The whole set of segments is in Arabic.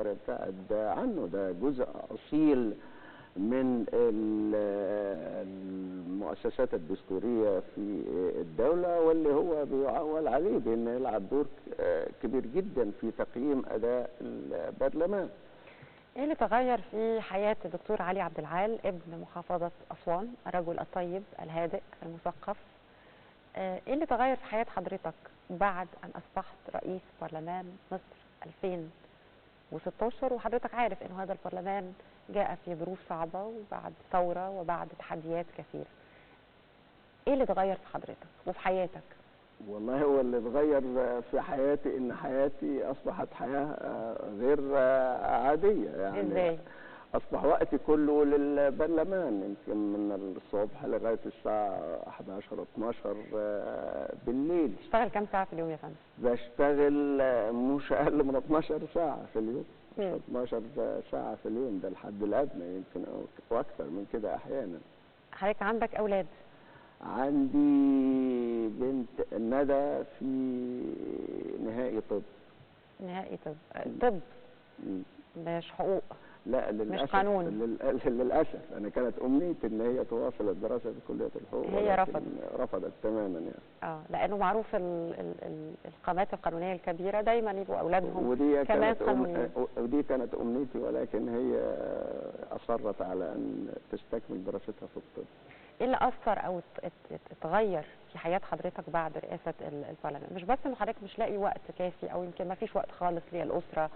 يقدر يبتعد عنه. ده جزء أصيل من المؤسسات الدستورية في الدولة، واللي هو بيعول عليه بأنه يلعب دور كبير جدا في تقييم أداء البرلمان. ايه اللي تغير في حياة الدكتور علي عبد العال ابن محافظة أسوان، الرجل الطيب الهادئ المثقف؟ ايه اللي تغير في حياة حضرتك بعد أن أصبحت رئيس برلمان مصر 2016 وحضرتك عارف إنه هذا البرلمان جاء في ظروف صعبة وبعد ثورة وبعد تحديات كثيرة؟ ايه اللي تغير في حضرتك وفي حياتك؟ والله هو اللي اتغير في حياتي ان حياتي اصبحت حياه غير عاديه. يعني ازاي؟ اصبح وقتي كله للبرلمان، يمكن من الصبح لغايه الساعه 11 12 بالليل. تشتغل كام ساعه في اليوم يا فندم؟ بشتغل مش اقل من 12 ساعه في اليوم. 12 ساعه في اليوم ده الحد الادنى، يمكن واكثر من كده احيانا. حضرتك عندك اولاد؟ عندي بنت ندى في نهائي طب. نهائي طب؟ طب مش حقوق؟ لا للاسف، مش قانون. للاسف انا كانت امنيتي ان هي تواصل الدراسه في كليه الحقوق، هي رفضت تماما يعني. لانه معروف القامات القانونيه الكبيره دايما يبقوا اولادهم ودي كمان قانونيين. ودي كانت امنيتي، ولكن هي اصرت على ان تستكمل دراستها في الطب. ايه اللي اثر او اتغير في حياه حضرتك بعد رئاسه البرلمان؟ مش بس انه حضرتك مش لاقي وقت كافي او يمكن ما فيش وقت خالص للاسره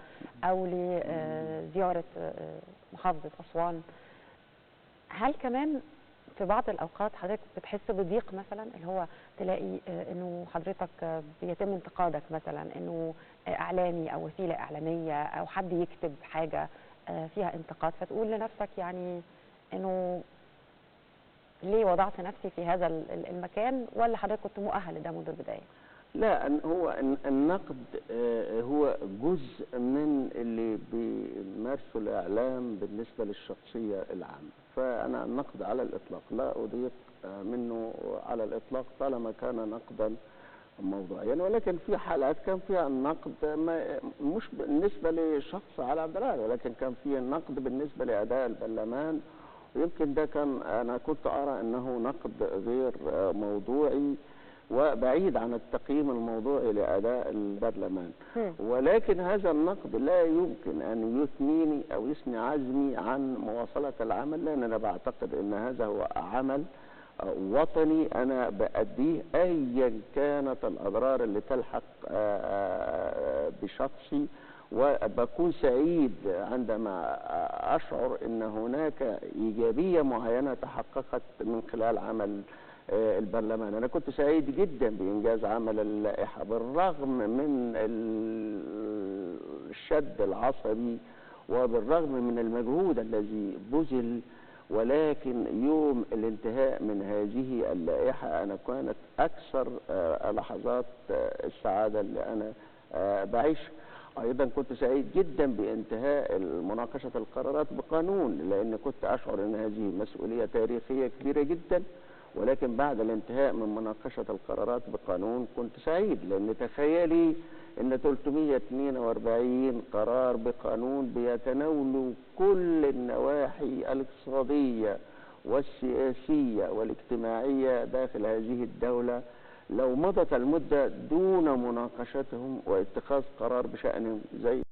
او لزياره محافظه اسوان، هل كمان في بعض الاوقات حضرتك بتحس بضيق مثلا، اللي هو تلاقي انه حضرتك بيتم انتقادك مثلا، انه اعلامي او وسيله اعلاميه او حد يكتب حاجه فيها انتقاد، فتقول لنفسك يعني انه ليه وضعت نفسي في هذا المكان، ولا حضرتك كنت مؤهل لده منذ البدايه؟ لا، هو النقد هو جزء من اللي بيمارسه الاعلام بالنسبه للشخصيه العامه، فانا النقد على الاطلاق لا اضيق منه على الاطلاق طالما كان نقدا موضوعيا. ولكن في حالات كان فيها النقد مش بالنسبه لشخص علي عبد العال، ولكن كان فيه النقد بالنسبه لاداء البرلمان، ويمكن ده كان انا كنت ارى انه نقد غير موضوعي وبعيد عن التقييم الموضوعي لاداء البرلمان. ولكن هذا النقد لا يمكن ان يثنيني او يثني عزمي عن مواصله العمل، لان انا بعتقد ان هذا هو عمل وطني انا باديه ايا كانت الاضرار اللي تلحق بشخصي، وبكون سعيد عندما اشعر ان هناك ايجابيه معينه تحققت من خلال عمل البرلمان. انا كنت سعيد جدا بانجاز عمل اللائحه بالرغم من الشد العصبي وبالرغم من المجهود الذي بذل، ولكن يوم الانتهاء من هذه اللائحه انا كانت اكثر لحظات السعاده اللي انا بعيشها. ايضا كنت سعيد جدا بانتهاء مناقشه القرارات بقانون، لان كنت اشعر ان هذه مسؤوليه تاريخيه كبيره جدا، ولكن بعد الانتهاء من مناقشه القرارات بقانون كنت سعيد، لان تخيلي ان 342 قرار بقانون بيتناولوا كل النواحي الاقتصاديه والسياسيه والاجتماعيه داخل هذه الدوله، لو مضت المده دون مناقشتهم واتخاذ قرار بشانهم زي